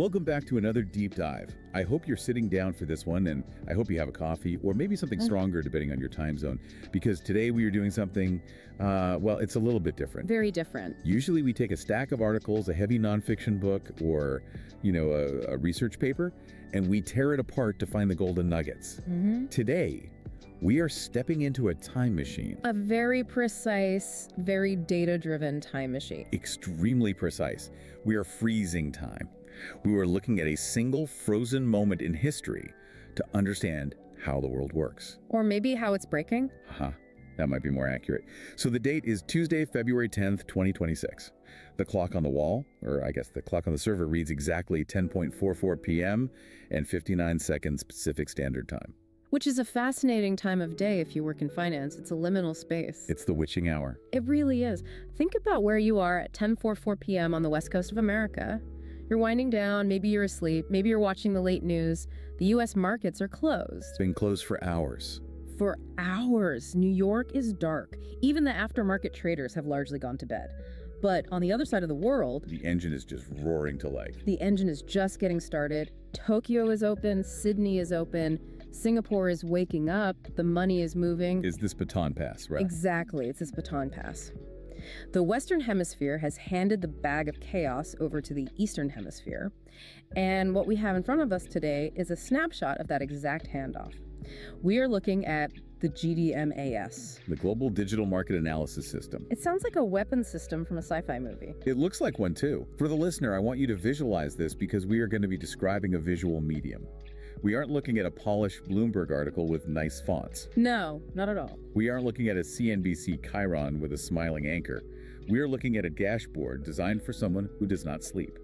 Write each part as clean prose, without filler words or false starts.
Welcome back to another deep dive. I hope you're sitting down for this one, and I hope you have a coffee or maybe something stronger depending on your time zone, because today we are doing something, well, it's a little bit different. Very different. Usually we take a stack of articles, a heavy nonfiction book, or, a research paper, and we tear it apart to find the golden nuggets. Today, we are stepping into a time machine. A very precise, very data-driven time machine. Extremely precise. We are freezing time. We were looking at a single frozen moment in history to understand how the world works. Or maybe how it's breaking. That might be more accurate. So the date is Tuesday, February 10th, 2026. The clock on the wall, or I guess the clock on the server, reads exactly 10:44 p.m. and 59 seconds Pacific Standard Time. Which is a fascinating time of day if you work in finance. It's a liminal space. It's the witching hour. It really is. Think about where you are at 10:44 p.m. on the west coast of America. You're winding down, maybe you're asleep, maybe you're watching the late news. The U.S. markets are closed. It's been closed for hours. For hours. New York is dark. Even the aftermarket traders have largely gone to bed. But on the other side of the world, the engine is just roaring to life. The engine is just getting started. Tokyo is open, Sydney is open, Singapore is waking up, the money is moving. Is this baton pass, right? Exactly, it's this baton pass. The Western Hemisphere has handed the bag of chaos over to the Eastern Hemisphere, and what we have in front of us today is a snapshot of that exact handoff. We are looking at the GDMAS. The Global Digital Market Analysis System. It sounds like a weapons system from a sci-fi movie. It looks like one too. For the listener, I want you to visualize this because we are going to be describing a visual medium. We aren't looking at a polished Bloomberg article with nice fonts. No, not at all. We aren't looking at a CNBC chyron with a smiling anchor. We are looking at a dashboard designed for someone who does not sleep.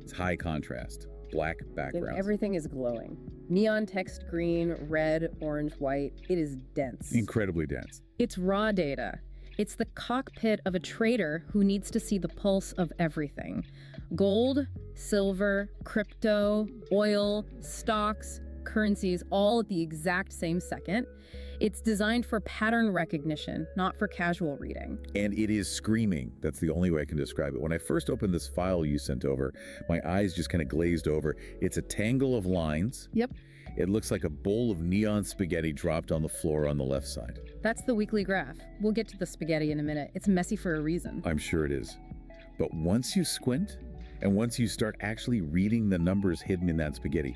It's high contrast, black background. Everything is glowing. Neon text green, red, orange, white. It is dense. Incredibly dense. It's raw data. It's the cockpit of a trader who needs to see the pulse of everything. Gold, silver, crypto, oil, stocks, currencies, all at the exact same second. It's designed for pattern recognition, not for casual reading. And it is screaming. That's the only way I can describe it. When I first opened this file you sent over, my eyes just kind of glazed over. It's a tangle of lines. Yep. It looks like a bowl of neon spaghetti dropped on the floor on the left side. That's the weekly graph. We'll get to the spaghetti in a minute. It's messy for a reason. I'm sure it is. But once you squint, and once you start actually reading the numbers hidden in that spaghetti,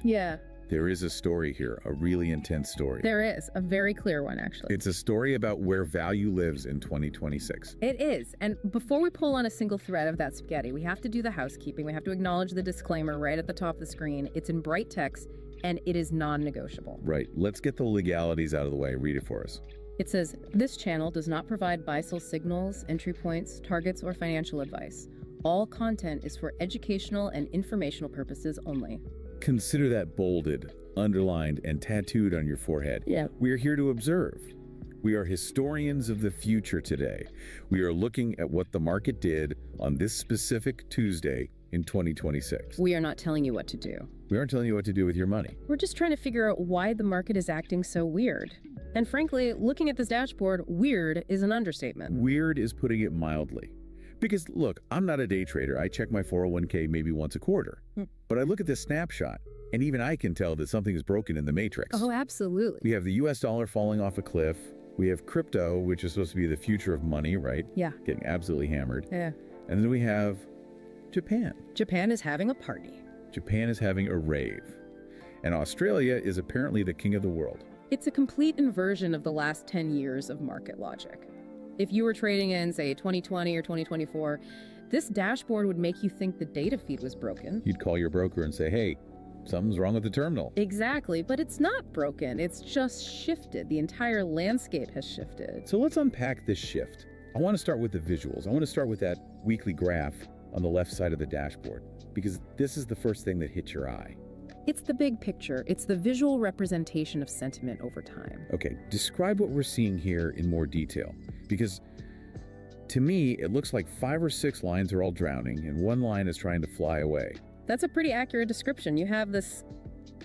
there is a story here, a really intense story. There is, a very clear one, actually. It's a story about where value lives in 2026. It is. And before we pull on a single thread of that spaghetti, we have to do the housekeeping. We have to acknowledge the disclaimer right at the top of the screen. It's in bright text, and it is non-negotiable. Right. Let's get the legalities out of the way. Read it for us. It says, this channel does not provide buy-sell signals, entry points, targets, or financial advice. All content is for educational and informational purposes only. Consider that bolded, underlined, and tattooed on your forehead. Yeah. We are here to observe. We are historians of the future today. We are looking at what the market did on this specific Tuesday in 2026. We are not telling you what to do. We aren't telling you what to do with your money. We're just trying to figure out why the market is acting so weird. And frankly, looking at this dashboard, weird is an understatement. Weird is putting it mildly. Because look, I'm not a day trader. I check my 401k maybe once a quarter. But I look at this snapshot, and even I can tell that something is broken in the matrix. Oh, absolutely. We have the US dollar falling off a cliff. We have crypto, which is supposed to be the future of money, right? Yeah. Getting absolutely hammered. Yeah. And then we have Japan. Japan is having a party. Japan is having a rave. And Australia is apparently the king of the world. It's a complete inversion of the last 10 years of market logic. If you were trading in, say, 2020 or 2024, this dashboard would make you think the data feed was broken. You'd call your broker and say, hey, something's wrong with the terminal. Exactly, but it's not broken. It's just shifted. The entire landscape has shifted. So let's unpack this shift. I want to start with the visuals. I want to start with that weekly graph on the left side of the dashboard, because this is the first thing that hits your eye. It's the big picture. It's the visual representation of sentiment over time. Okay, describe what we're seeing here in more detail, because to me, it looks like 5 or 6 lines are all drowning and one line is trying to fly away. That's a pretty accurate description. You have this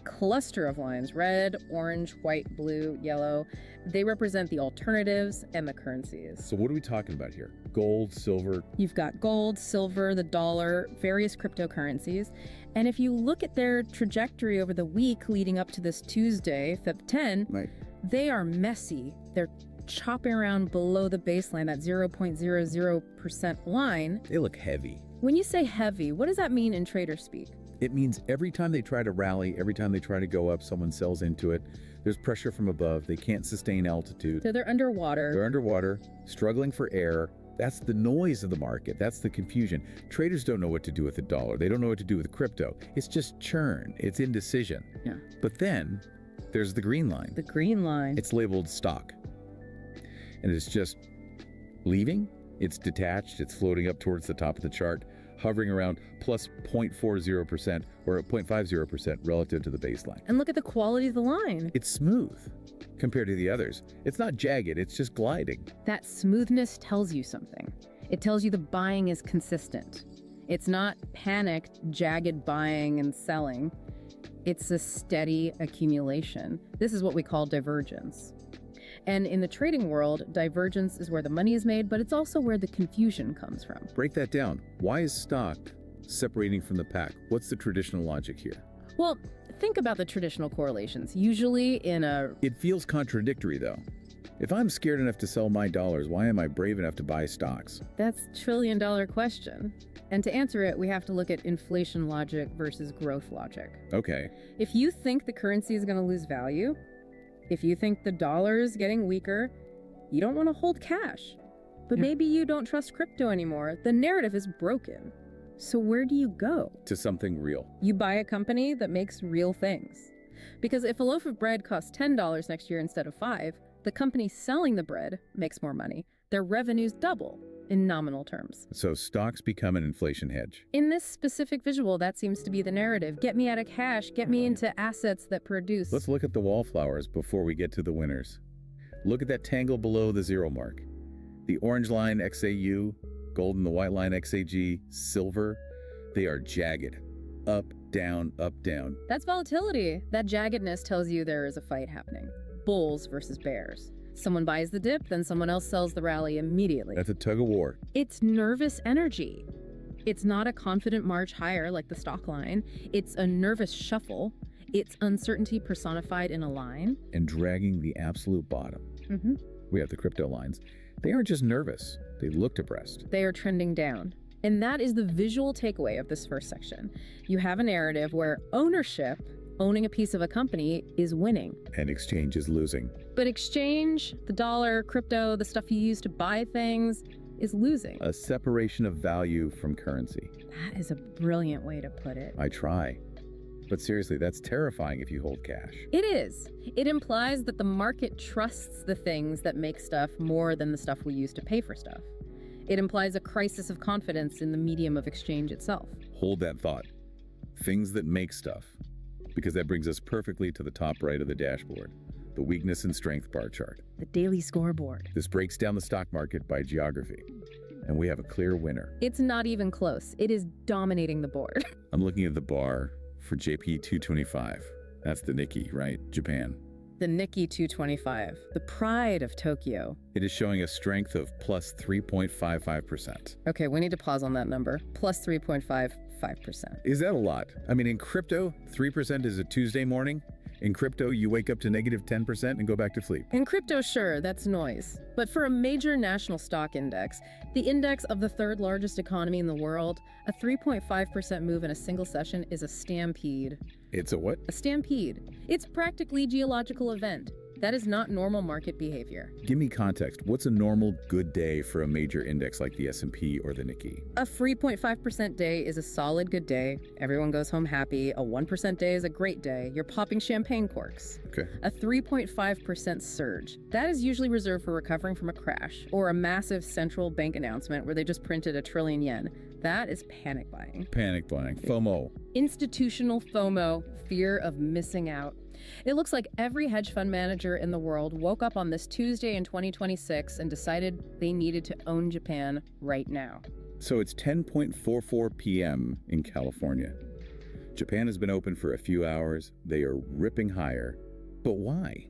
cluster of lines, red, orange, white, blue, yellow, they represent the alternatives and the currencies. So what are we talking about here? Gold, silver? You've got gold, silver, the dollar, various cryptocurrencies. And if you look at their trajectory over the week leading up to this Tuesday, Feb 10, Right. they are messy. They're chopping around below the baseline, that 0.00% line. They look heavy. When you say heavy, what does that mean in trader speak? It means every time they try to rally, every time they try to go up, someone sells into it. There's pressure from above. They can't sustain altitude. So they're underwater. They're underwater, struggling for air. That's the noise of the market. That's the confusion. Traders don't know what to do with the dollar. They don't know what to do with crypto. It's just churn. It's indecision. Yeah. But then there's the green line. The green line. It's labeled stock. And it's just leaving. It's detached. It's floating up towards the top of the chart, hovering around plus 0.40% or 0.50% relative to the baseline. And look at the quality of the line. It's smooth compared to the others. It's not jagged. It's just gliding. That smoothness tells you something. It tells you the buying is consistent. It's not panicked, jagged buying and selling. It's a steady accumulation. This is what we call divergence. And in the trading world, divergence is where the money is made, but it's also where the confusion comes from. Break that down. Why is stock separating from the pack? What's the traditional logic here? Well, think about the traditional correlations. Usually in a... It feels contradictory, though. If I'm scared enough to sell my dollars, why am I brave enough to buy stocks? That's a trillion-dollar question. And to answer it, we have to look at inflation logic versus growth logic. Okay. If you think the currency is going to lose value, if you think the dollar is getting weaker, you don't want to hold cash. But maybe you don't trust crypto anymore. The narrative is broken. So where do you go? To something real. You buy a company that makes real things. Because if a loaf of bread costs $10 next year instead of $5, the company selling the bread makes more money. Their revenues double in nominal terms. So stocks become an inflation hedge. In this specific visual, that seems to be the narrative. Get me out of cash, get me into assets that produce. Let's look at the wallflowers before we get to the winners. Look at that tangle below the zero mark. The orange line XAU, gold and the white line XAG, silver, they are jagged. Up, down, up, down. That's volatility. That jaggedness tells you there is a fight happening. Bulls versus bears. Someone buys the dip, then someone else sells the rally immediately. That's a tug of war. It's nervous energy. It's not a confident march higher like the stock line. It's a nervous shuffle. It's uncertainty personified in a line. And dragging the absolute bottom. Mm-hmm. We have the crypto lines. They aren't just nervous. They look depressed. They are trending down. And that is the visual takeaway of this first section. You have a narrative where ownership, owning a piece of a company, is winning. And exchange is losing. But exchange, the dollar, crypto, the stuff you use to buy things, is losing. A separation of value from currency. That is a brilliant way to put it. I try. But seriously, that's terrifying if you hold cash. It is. It implies that the market trusts the things that make stuff more than the stuff we use to pay for stuff. It implies a crisis of confidence in the medium of exchange itself. Hold that thought. Things that make stuff. Because that brings us perfectly to the top right of the dashboard. The weakness and strength bar chart. The daily scoreboard. This breaks down the stock market by geography. And we have a clear winner. It's not even close. It is dominating the board. I'm looking at the bar for JP 225. That's the Nikkei, right? Japan. The Nikkei 225, the pride of Tokyo. It is showing a strength of plus 3.55%. Okay, we need to pause on that number. Plus 3.55%. Is that a lot? I mean, in crypto, 3% is a Tuesday morning. In crypto, you wake up to negative 10% and go back to sleep. In crypto, sure, that's noise. But for a major national stock index, the index of the third largest economy in the world, a 3.5% move in a single session is a stampede. It's a what? A stampede. It's practically a geological event. That is not normal market behavior. Give me context. What's a normal good day for a major index like the S&P or the Nikkei? A 3.5% day is a solid good day. Everyone goes home happy. A 1% day is a great day. You're popping champagne corks. Okay. A 3.5% surge. That is usually reserved for recovering from a crash or a massive central bank announcement where they just printed $1 trillion. That is panic buying. Panic buying. FOMO. Institutional FOMO, fear of missing out. It looks like every hedge fund manager in the world woke up on this Tuesday in 2026 and decided they needed to own Japan right now. So it's 10:44 p.m. in California. Japan has been open for a few hours. They are ripping higher. But why?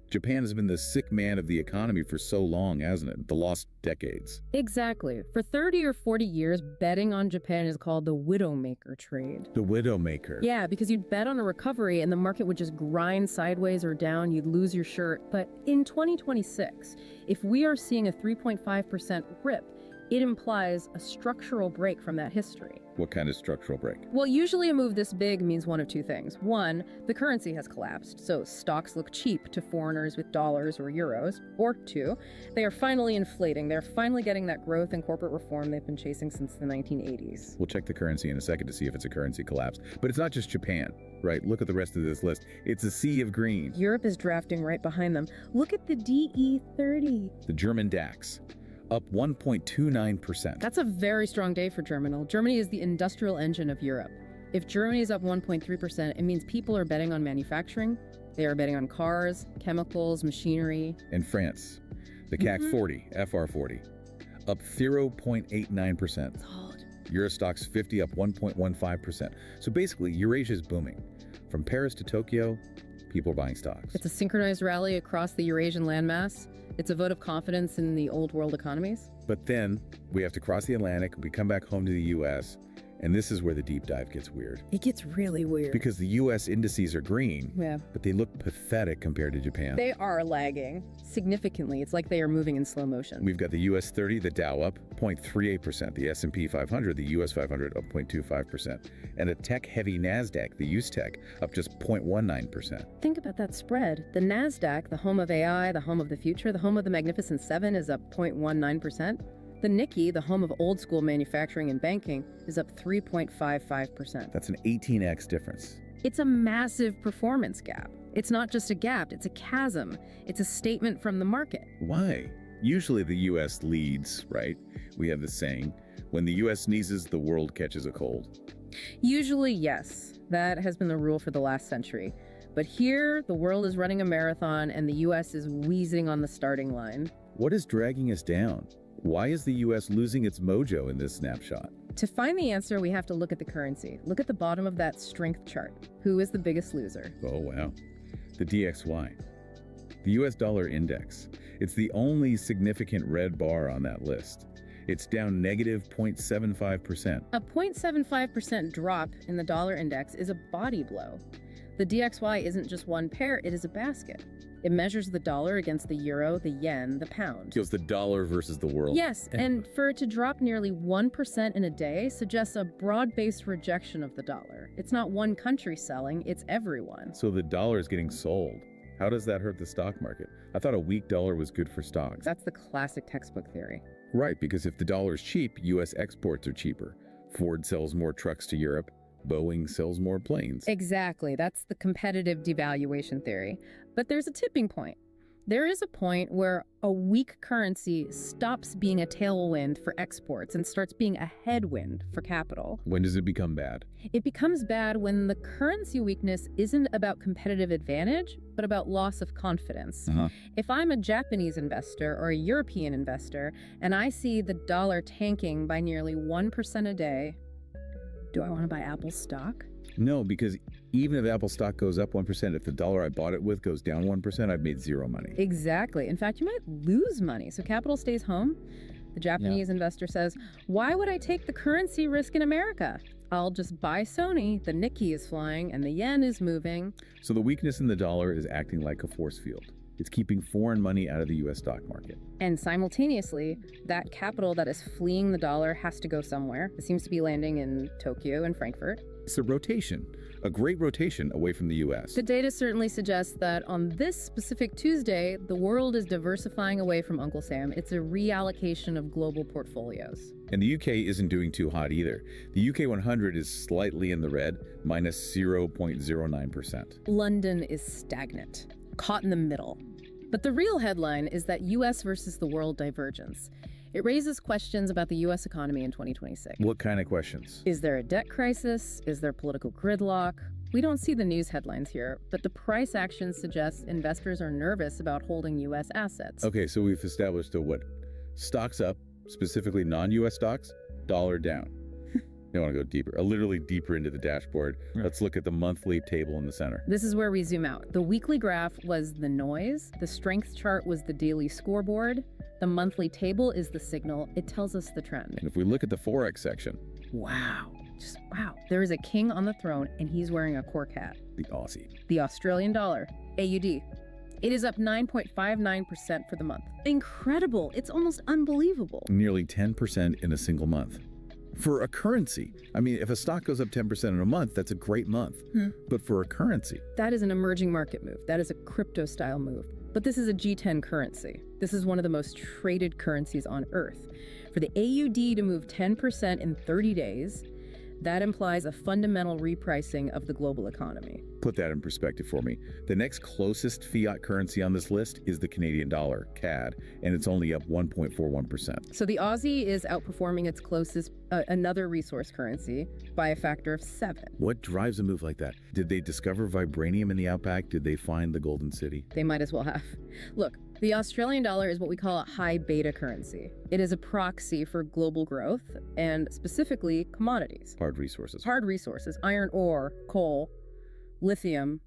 Japan has been the sick man of the economy for so long, hasn't it? The lost decades. Exactly. For 30 or 40 years, betting on Japan is called the widowmaker trade. The widowmaker. Yeah, because you'd bet on a recovery and the market would just grind sideways or down, you'd lose your shirt. But in 2026, if we are seeing a 3.5% rip, it implies a structural break from that history. What kind of structural break? Well, usually a move this big means one of two things. One, the currency has collapsed, so stocks look cheap to foreigners with dollars or euros. Or two, they are finally inflating. They're finally getting that growth and corporate reform they've been chasing since the 1980s. We'll check the currency in a second to see if it's a currency collapse. But it's not just Japan, right? Look at the rest of this list. It's a sea of green. Europe is drafting right behind them. Look at the DE30. The German DAX, up 1.29%. That's a very strong day for Germany. Germany is the industrial engine of Europe. If Germany is up 1.3%, it means people are betting on manufacturing. They are betting on cars, chemicals, machinery. And France, the CAC 40, FR40, up 0.89%. Eurostoxx 50 up 1.15%. So basically, Eurasia is booming. From Paris to Tokyo, people are buying stocks. It's a synchronized rally across the Eurasian landmass. It's a vote of confidence in the old world economies. But then we have to cross the Atlantic, we come back home to the U.S., and this is where the deep dive gets weird. It gets really weird. Because the U.S. indices are green, Yeah. but they look pathetic compared to Japan. They are lagging significantly. It's like they are moving in slow motion. We've got the U.S. 30, the Dow up 0.38%, the S&P 500, the U.S. 500 up 0.25%, and a tech-heavy NASDAQ, the USTech, up just 0.19%. Think about that spread. The NASDAQ, the home of AI, the home of the future, the home of the Magnificent Seven, is up 0.19%. The Nikkei, the home of old school manufacturing and banking, is up 3.55%. That's an 18x difference. It's a massive performance gap. It's not just a gap, it's a chasm. It's a statement from the market. Why? Usually the U.S. leads, right? We have this saying, when the U.S. sneezes, the world catches a cold. Usually, yes. That has been the rule for the last century. But here, the world is running a marathon and the U.S. is wheezing on the starting line. What is dragging us down? Why is the U.S. losing its mojo in this snapshot? To find the answer, we have to look at the currency. Look at the bottom of that strength chart. Who is the biggest loser? Oh, wow. The DXY, the U.S. dollar index. It's the only significant red bar on that list. It's down negative 0.75%. A 0.75% drop in the dollar index is a body blow. The DXY isn't just one pair, it is a basket. It measures the dollar against the euro, the yen, the pound. Feels the dollar versus the world. Yes, and for it to drop nearly 1% in a day suggests a broad-based rejection of the dollar. It's not one country selling, it's everyone. So the dollar is getting sold. How does that hurt the stock market? I thought a weak dollar was good for stocks. That's the classic textbook theory. Right, because if the dollar is cheap, U.S. exports are cheaper. Ford sells more trucks to Europe. Boeing sells more planes. Exactly. That's the competitive devaluation theory. But there's a tipping point. There is a point where a weak currency stops being a tailwind for exports and starts being a headwind for capital. When does it become bad? It becomes bad when the currency weakness isn't about competitive advantage, but about loss of confidence. If I'm a Japanese investor or a European investor and I see the dollar tanking by nearly 1% a day, do I want to buy Apple stock? No, because even if Apple stock goes up 1%, if the dollar I bought it with goes down 1%, I've made zero money. Exactly. In fact, you might lose money. So capital stays home. The Japanese investor says, why would I take the currency risk in America? I'll just buy Sony. The Nikkei is flying and the yen is moving. So the weakness in the dollar is acting like a force field. It's keeping foreign money out of the U.S. stock market. And simultaneously, that capital that is fleeing the dollar has to go somewhere. It seems to be landing in Tokyo and Frankfurt. It's a rotation, a great rotation away from the U.S. The data certainly suggests that on this specific Tuesday, the world is diversifying away from Uncle Sam. It's a reallocation of global portfolios. And the U.K. isn't doing too hot either. The U.K. 100 is slightly in the red, minus 0.09%. London is stagnant, caught in the middle. But the real headline is that U.S. versus the world divergence. It raises questions about the U.S. economy in 2026. What kind of questions? Is there a debt crisis? Is there political gridlock? We don't see the news headlines here, but the price action suggests investors are nervous about holding U.S. assets. Okay, so we've established what? Stocks up, specifically non-U.S. stocks, dollar down. You want to go deeper, literally deeper into the dashboard. Yeah. Let's look at the monthly table in the center. This is where we zoom out. The weekly graph was the noise. The strength chart was the daily scoreboard. The monthly table is the signal. It tells us the trend. And if we look at the Forex section, wow. Just wow. There is a king on the throne, and he's wearing a cork hat. the Aussie. The Australian dollar, AUD. It is up 9.59% for the month. Incredible. It's almost unbelievable. Nearly 10% in a single month. For a currency, I mean, if a stock goes up 10% in a month, that's a great month. But for a currency, That is an emerging market move. That is a crypto-style move. But this is a G10 currency. This is one of the most traded currencies on Earth. For the AUD to move 10% in 30 days, that implies a fundamental repricing of the global economy. put that in perspective for me. The next closest fiat currency on this list is the Canadian dollar, CAD, and it's only up 1.41%. So the Aussie is outperforming its closest, another resource currency, by a factor of 7. What drives a move like that? Did they discover vibranium in the outback? Did they find the Golden City? They might as well have. Look, the Australian dollar is what we call a high beta currency. It is a proxy for global growth and specifically commodities. Hard resources. Hard resources, iron ore, coal, lithium,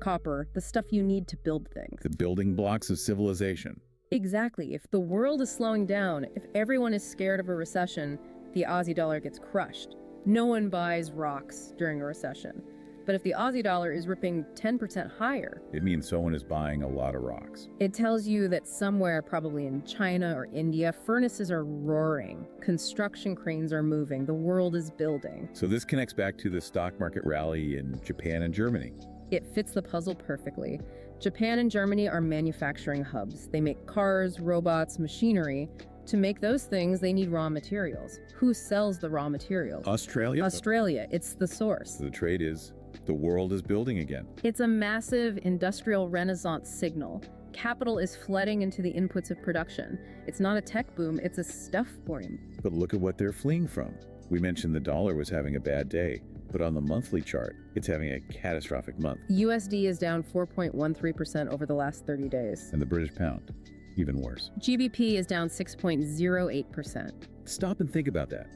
copper, the stuff you need to build things. The building blocks of civilization. Exactly. If the world is slowing down, if everyone is scared of a recession, the Aussie dollar gets crushed. No one buys rocks during a recession. But if the Aussie dollar is ripping 10% higher, It means someone is buying a lot of rocks. it tells you that somewhere, probably in China or India, furnaces are roaring, construction cranes are moving, the world is building. So this connects back to the stock market rally in Japan and Germany. It fits the puzzle perfectly. Japan and Germany are manufacturing hubs. They make cars, robots, machinery. To make those things, they need raw materials. Who sells the raw materials? Australia? Australia. It's the source. The trade is the world is building again. It's a massive industrial renaissance signal. Capital is flooding into the inputs of production. It's not a tech boom, it's a stuff boom. But look at what they're fleeing from. We mentioned the dollar was having a bad day, but on the monthly chart, it's having a catastrophic month. USD is down 4.13% over the last 30 days. And the British pound, even worse. GBP is down 6.08%. Stop and think about that.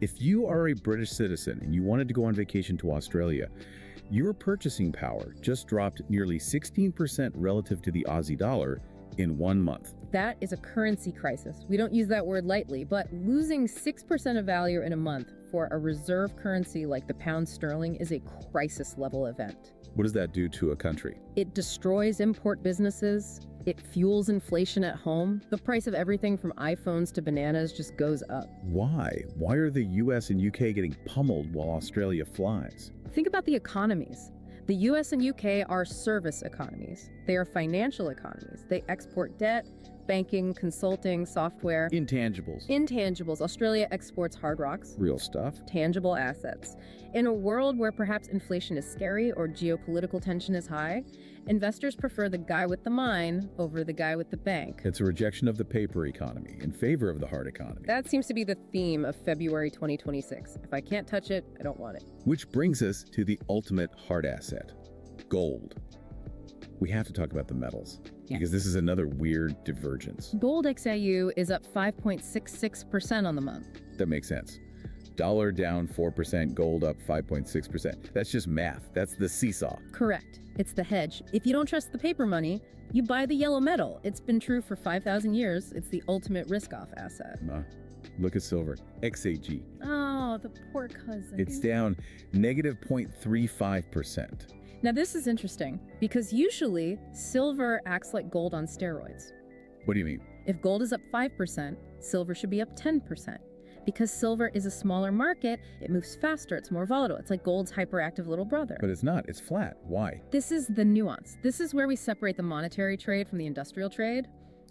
If you are a British citizen and you wanted to go on vacation to Australia, your purchasing power just dropped nearly 16% relative to the Aussie dollar in 1 month. That is a currency crisis. We don't use that word lightly, but losing 6% of value in a month for a reserve currency like the pound sterling is a crisis-level event. What does that do to a country? It destroys import businesses. It fuels inflation at home. The price of everything from iPhones to bananas just goes up. Why? Why are the US and UK getting pummeled while Australia flies? Think about the economies. The US and UK are service economies. They are financial economies. They export debt, banking, consulting, software. Intangibles. Intangibles. Australia exports hard rocks. Real stuff. Tangible assets. In a world where perhaps inflation is scary or geopolitical tension is high, investors prefer the guy with the mine over the guy with the bank. It's a rejection of the paper economy in favor of the hard economy. That seems to be the theme of February 2026. If I can't touch it, I don't want it. Which brings us to the ultimate hard asset, gold. We have to talk about the metals, because this is another weird divergence. Gold XAU is up 5.66% on the month. That makes sense. Dollar down 4%, gold up 5.6%. That's just math. That's the seesaw. Correct. It's the hedge. If you don't trust the paper money, you buy the yellow metal. It's been true for 5,000 years. It's the ultimate risk-off asset. Look at silver, XAG. Oh, the poor cousin. It's down negative 0.35%. Now this is interesting, because usually silver acts like gold on steroids. What do you mean? If gold is up 5%, silver should be up 10%. Because silver is a smaller market, it moves faster, it's more volatile. It's like gold's hyperactive little brother. But it's not. It's flat. Why? This is the nuance. This is where we separate the monetary trade from the industrial trade.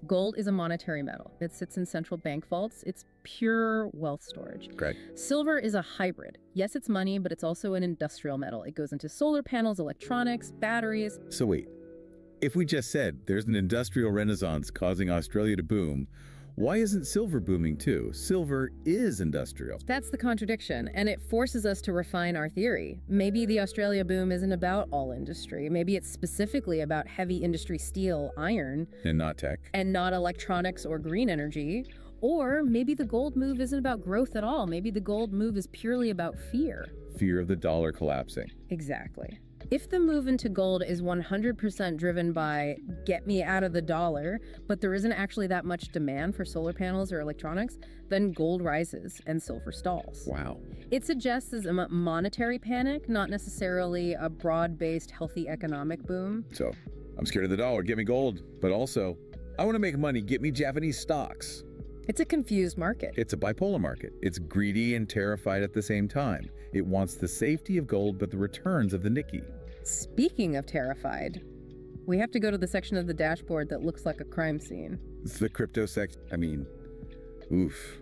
Gold is a monetary metal. It sits in central bank vaults. It's pure wealth storage. Great. Silver is a hybrid. Yes, it's money, but it's also an industrial metal. It goes into solar panels, electronics, batteries. So wait, if we just said there's an industrial renaissance causing Australia to boom, why isn't silver booming too? Silver is industrial. That's the contradiction, and it forces us to refine our theory. Maybe the Australia boom isn't about all industry. Maybe it's specifically about heavy industry steel, iron, And not tech. and not electronics or green energy. Or maybe the gold move isn't about growth at all. Maybe the gold move is purely about fear. Fear of the dollar collapsing. Exactly. If the move into gold is 100% driven by get me out of the dollar, but there isn't actually that much demand for solar panels or electronics, then gold rises and silver stalls. Wow. It suggests a monetary panic, not necessarily a broad-based healthy economic boom. So, I'm scared of the dollar, get me gold. But also, I want to make money, get me Japanese stocks. It's a confused market. It's a bipolar market. It's greedy and terrified at the same time. It wants the safety of gold, but the returns of the Nikkei. Speaking of terrified, we have to go to the section of the dashboard that looks like a crime scene. It's the crypto section. I mean, oof.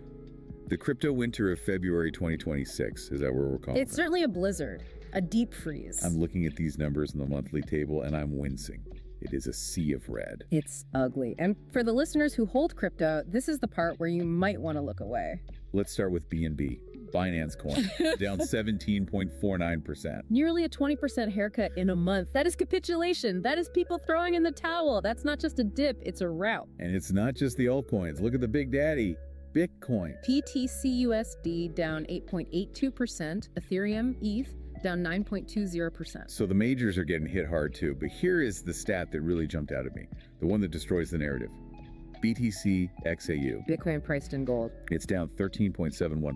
The crypto winter of February 2026, is that what we're calling it? It's certainly a blizzard, a deep freeze. I'm looking at these numbers in the monthly table and I'm wincing. It is a sea of red. It's ugly. And for the listeners who hold crypto, this is the part where you might want to look away. Let's start with BNB, Binance Coin, down 17.49%. Nearly a 20% haircut in a month. That is capitulation. That is people throwing in the towel. That's not just a dip, it's a rout. And it's not just the altcoins. Look at the big daddy, Bitcoin. BTCUSD down 8.82%, Ethereum, ETH down 9.20%. So the majors are getting hit hard too, but here is the stat that really jumped out at me, the one that destroys the narrative. BTC XAU. Bitcoin priced in gold. It's down 13.71%.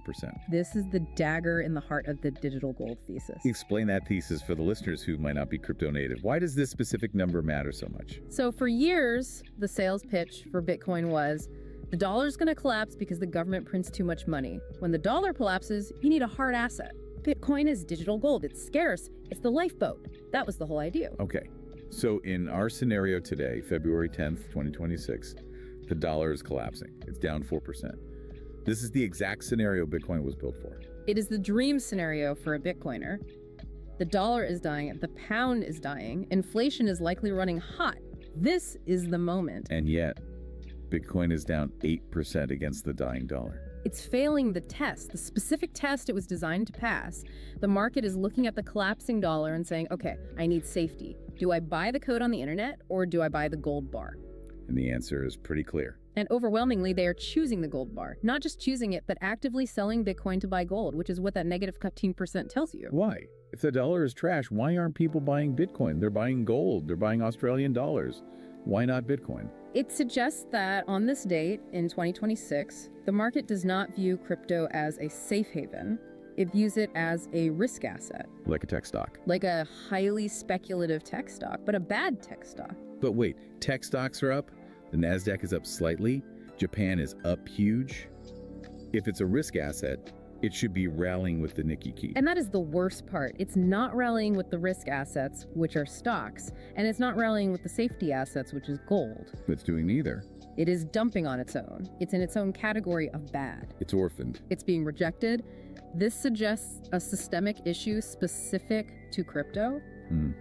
This is the dagger in the heart of the digital gold thesis. Explain that thesis for the listeners who might not be crypto native. Why does this specific number matter so much? So for years, the sales pitch for Bitcoin was, the dollar's going to collapse because the government prints too much money. When the dollar collapses, you need a hard asset. Bitcoin is digital gold. It's scarce. It's the lifeboat. That was the whole idea. Okay. So in our scenario today, February 10th, 2026, the dollar is collapsing. It's down 4%. This is the exact scenario Bitcoin was built for. It is the dream scenario for a Bitcoiner. The dollar is dying. The pound is dying. Inflation is likely running hot. This is the moment. And yet, Bitcoin is down 8% against the dying dollar. It's failing the test, the specific test it was designed to pass. The market is looking at the collapsing dollar and saying, okay, I need safety. Do I buy the code on the internet or do I buy the gold bar? And the answer is pretty clear. And overwhelmingly, they are choosing the gold bar. Not just choosing it, but actively selling Bitcoin to buy gold, which is what that negative 15% tells you. Why? If the dollar is trash, why aren't people buying Bitcoin? They're buying gold. They're buying Australian dollars. Why not Bitcoin? It suggests that on this date, in 2026, the market does not view crypto as a safe haven. It views it as a risk asset. Like a tech stock. Like a highly speculative tech stock, but a bad tech stock. But wait, tech stocks are up, the NASDAQ is up slightly, Japan is up huge. If it's a risk asset, it should be rallying with the Nikkei key. And that is the worst part. It's not rallying with the risk assets, which are stocks, and it's not rallying with the safety assets, which is gold. It's doing neither. It is dumping on its own. It's in its own category of bad. It's orphaned. It's being rejected. This suggests a systemic issue specific to crypto.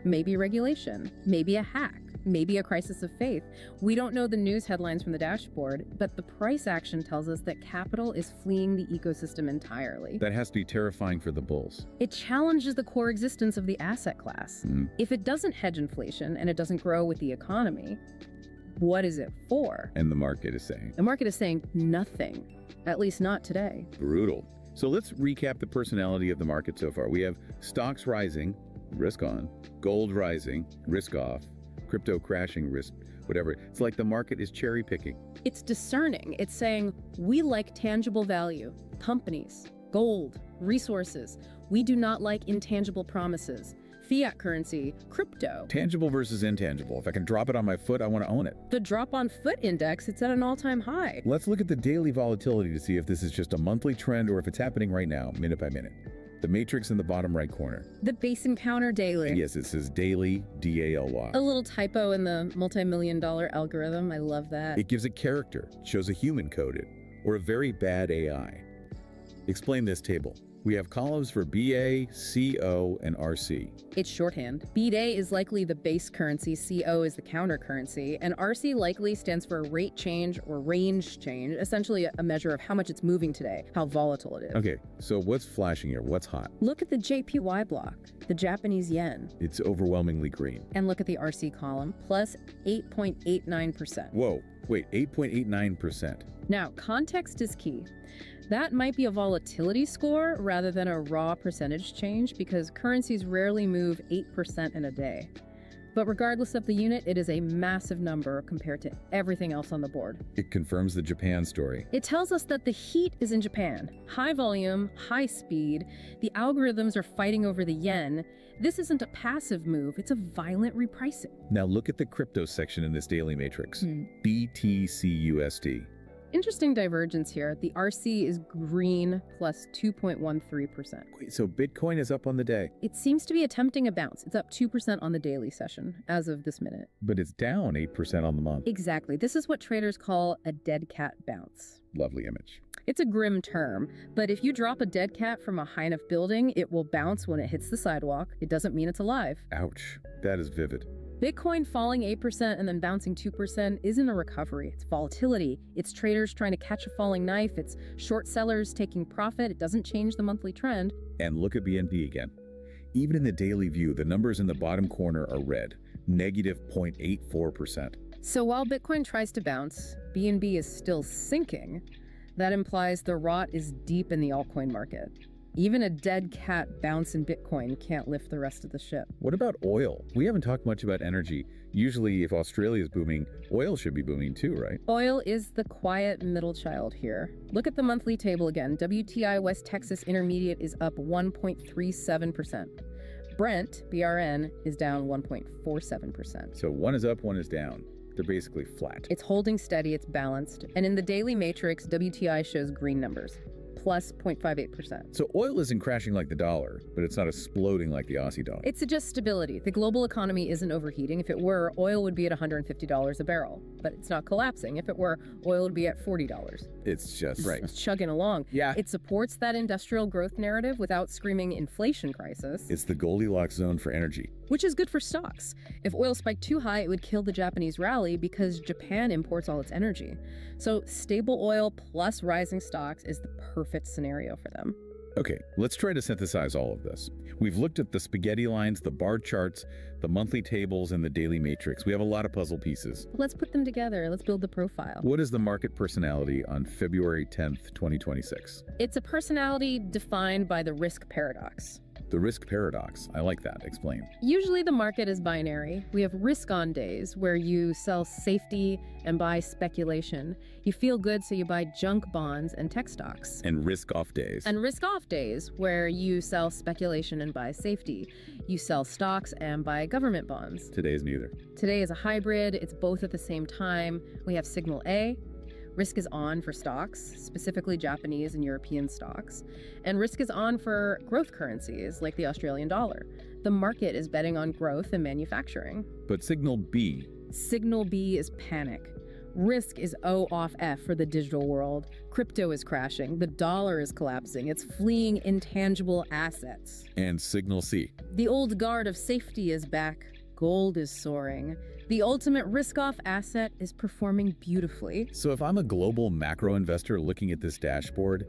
Maybe regulation, maybe a hack, maybe a crisis of faith. We don't know the news headlines from the dashboard, but the price action tells us that capital is fleeing the ecosystem entirely. That has to be terrifying for the bulls. It challenges the core existence of the asset class. If it doesn't hedge inflation and it doesn't grow with the economy, what is it for? And the market is saying? The market is saying nothing, at least not today. Brutal. So let's recap the personality of the market so far. We have stocks rising, risk on, gold rising, risk off, crypto crashing, risk, whatever. It's like the market is cherry picking. It's discerning. It's saying, we like tangible value, companies, gold, resources. We do not like intangible promises. Fiat currency, crypto. Tangible versus intangible. If I can drop it on my foot, I want to own it. The drop on foot index, it's at an all-time high. Let's look at the daily volatility to see if this is just a monthly trend or if it's happening right now, minute by minute. The matrix in the bottom right corner. The base encounter daily. Yes, it says daily, D-A-L-Y. A little typo in the multi-million-dollar algorithm. I love that. It gives a character, shows a human coded, or a very bad AI. Explain this table. We have columns for BA, CO, and RC. It's shorthand. BA is likely the base currency, CO is the counter currency, and RC likely stands for rate change or range change, essentially a measure of how much it's moving today, how volatile it is. Okay, so what's flashing here? What's hot? Look at the JPY block, the Japanese yen. It's overwhelmingly green. And look at the RC column, plus 8.89%. Whoa, wait, 8.89%. Now, context is key. That might be a volatility score rather than a raw percentage change because currencies rarely move 8% in a day. But regardless of the unit, it is a massive number compared to everything else on the board. It confirms the Japan story. It tells us that the heat is in Japan. High volume, high speed. The algorithms are fighting over the yen. This isn't a passive move, it's a violent repricing. Now look at the crypto section in this daily matrix. BTCUSD. Interesting divergence here. The RC is green plus 2.13%. Wait, so Bitcoin is up on the day, It seems to be attempting a bounce. It's up 2% on the daily session as of this minute. but it's down 8% on the month. Exactly. This is what traders call a dead cat bounce. Lovely image. It's a grim term, but if you drop a dead cat from a high enough building, it will bounce when it hits the sidewalk. It doesn't mean it's alive. Ouch. That is vivid. Bitcoin falling 8% and then bouncing 2% isn't a recovery. It's volatility. It's traders trying to catch a falling knife. It's short sellers taking profit. It doesn't change the monthly trend. And look at BNB again. Even in the daily view, the numbers in the bottom corner are red, negative 0.84%. So while Bitcoin tries to bounce, BNB is still sinking. That implies the rot is deep in the altcoin market. Even a dead cat bounce in Bitcoin can't lift the rest of the ship. What about oil? We haven't talked much about energy. Usually, if Australia is booming, oil should be booming too, right? Oil is the quiet middle child here. Look at the monthly table again. WTI West Texas Intermediate is up 1.37%. Brent, BRN, is down 1.47%. So one is up, one is down. They're basically flat. It's holding steady, it's balanced. And in the daily matrix, WTI shows green numbers, plus 0.58%. So oil isn't crashing like the dollar, but it's not exploding like the Aussie dollar. It's just stability. The global economy isn't overheating. If it were, oil would be at $150 a barrel. But it's not collapsing. If it were, oil would be at $40. It's just It's chugging along. Yeah. It supports that industrial growth narrative without screaming inflation crisis, It's the Goldilocks zone for energy. which is good for stocks. If oil spiked too high, it would kill the Japanese rally because Japan imports all its energy. So stable oil plus rising stocks is the perfect scenario for them. Okay, let's try to synthesize all of this. We've looked at the spaghetti lines, the bar charts, the monthly tables, and the daily matrix. We have a lot of puzzle pieces. Let's put them together. Let's build the profile. What is the market personality on February 10th, 2026? It's a personality defined by the risk paradox. The risk paradox. I like that. Explain. Usually the market is binary. We have risk-on days where you sell safety and buy speculation. You feel good, so you buy junk bonds and tech stocks. And risk off days. And risk-off days where you sell speculation and buy safety. You sell stocks and buy government bonds. Today's neither. Today is a hybrid. It's both at the same time. We have signal A. Risk is on for stocks, specifically Japanese and European stocks. And risk is on for growth currencies like the Australian dollar. The market is betting on growth and manufacturing. But signal B. Signal B is panic. Risk is O off F for the digital world. Crypto is crashing. The dollar is collapsing. It's fleeing intangible assets. And signal C. The old guard of safety is back. Gold is soaring. The ultimate risk-off asset is performing beautifully. So if I'm a global macro investor looking at this dashboard,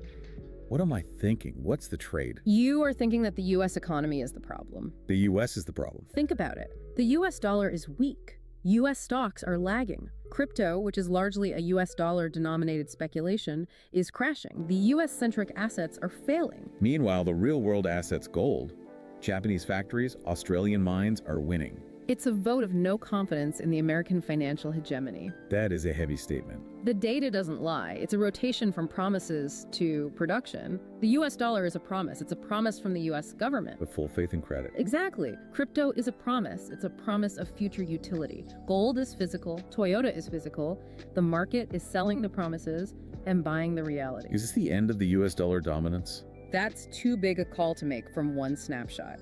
what am I thinking? What's the trade? You are thinking that the U.S. economy is the problem. The U.S. is the problem. Think about it. The U.S. dollar is weak. U.S. stocks are lagging. Crypto, which is largely a U.S. dollar-denominated speculation, is crashing. The U.S.-centric assets are failing. Meanwhile, the real-world assets gold, Japanese factories, Australian mines are winning. It's a vote of no confidence in the American financial hegemony. That is a heavy statement. The data doesn't lie. It's a rotation from promises to production. The U.S. dollar is a promise. It's a promise from the U.S. government. With full faith and credit. Exactly. Crypto is a promise. It's a promise of future utility. Gold is physical. Toyota is physical. The market is selling the promises and buying the reality. Is this the end of the U.S. dollar dominance? That's too big a call to make from one snapshot.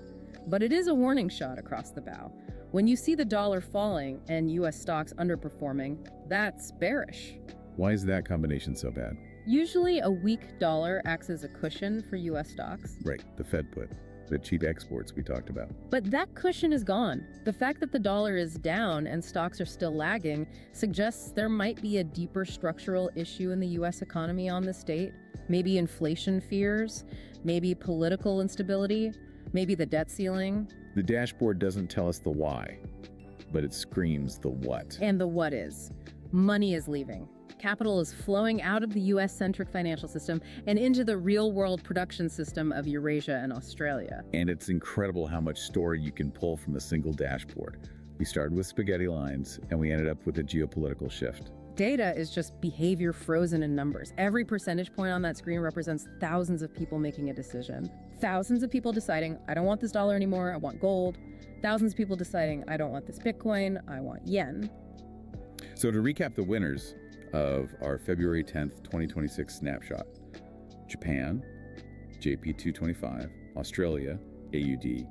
But it is a warning shot across the bow. When you see the dollar falling and U.S. stocks underperforming, that's bearish. Why is that combination so bad? Usually a weak dollar acts as a cushion for U.S. stocks. Right, the Fed put. The cheap exports we talked about. But that cushion is gone. The fact that the dollar is down and stocks are still lagging suggests there might be a deeper structural issue in the U.S. economy on this date. Maybe inflation fears, maybe political instability, maybe the debt ceiling. The dashboard doesn't tell us the why, but it screams the what. And the what is. Money is leaving. Capital is flowing out of the US-centric financial system and into the real-world production system of Eurasia and Australia. And it's incredible how much story you can pull from a single dashboard. We started with spaghetti lines, and we ended up with a geopolitical shift. Data is just behavior frozen in numbers. Every percentage point on that screen represents thousands of people making a decision. Thousands of people deciding, I don't want this dollar anymore, I want gold. Thousands of people deciding, I don't want this Bitcoin, I want yen. So to recap the winners of our February 10th, 2026 snapshot: Japan, JP225, Australia, AUD,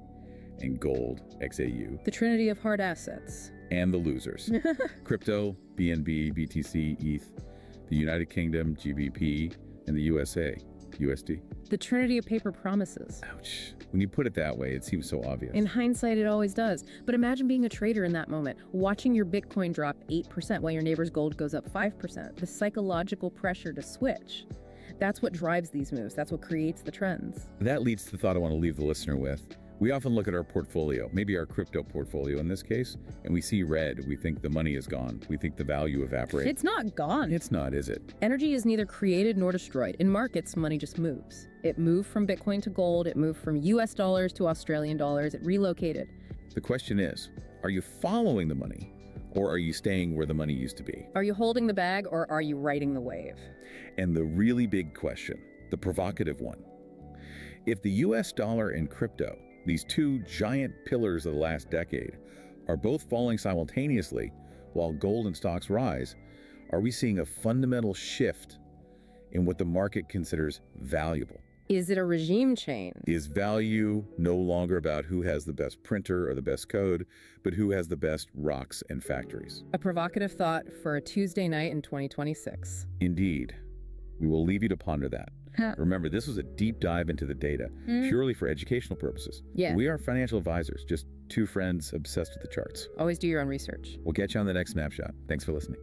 and gold, XAU. The trinity of hard assets. And the losers: crypto, BNB, BTC, ETH, the United Kingdom, GBP, and the USA, USD. The trinity of paper promises. Ouch. When you put it that way, it seems so obvious. In hindsight, it always does. But imagine being a trader in that moment, watching your Bitcoin drop 8% while your neighbor's gold goes up 5%. The psychological pressure to switch. That's what drives these moves. That's what creates the trends. That leads to the thought I want to leave the listener with. We often look at our portfolio, maybe our crypto portfolio in this case, and we see red. We think the money is gone. We think the value evaporates. It's not gone. It's not, is it? Energy is neither created nor destroyed. In markets, money just moves. It moved from Bitcoin to gold. It moved from US dollars to Australian dollars. It relocated. The question is, are you following the money, or are you staying where the money used to be? Are you holding the bag, or are you riding the wave? And the really big question, the provocative one: if the US dollar and crypto, these two giant pillars of the last decade, are both falling simultaneously while gold and stocks rise, are we seeing a fundamental shift in what the market considers valuable? Is it a regime change? Is value no longer about who has the best printer or the best code, but who has the best rocks and factories? A provocative thought for a Tuesday night in 2026. Indeed. We will leave you to ponder that. Remember, this was a deep dive into the data, purely for educational purposes. Yeah. We are financial advisors, just two friends obsessed with the charts. Always do your own research. We'll catch you on the next snapshot. Thanks for listening.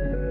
you.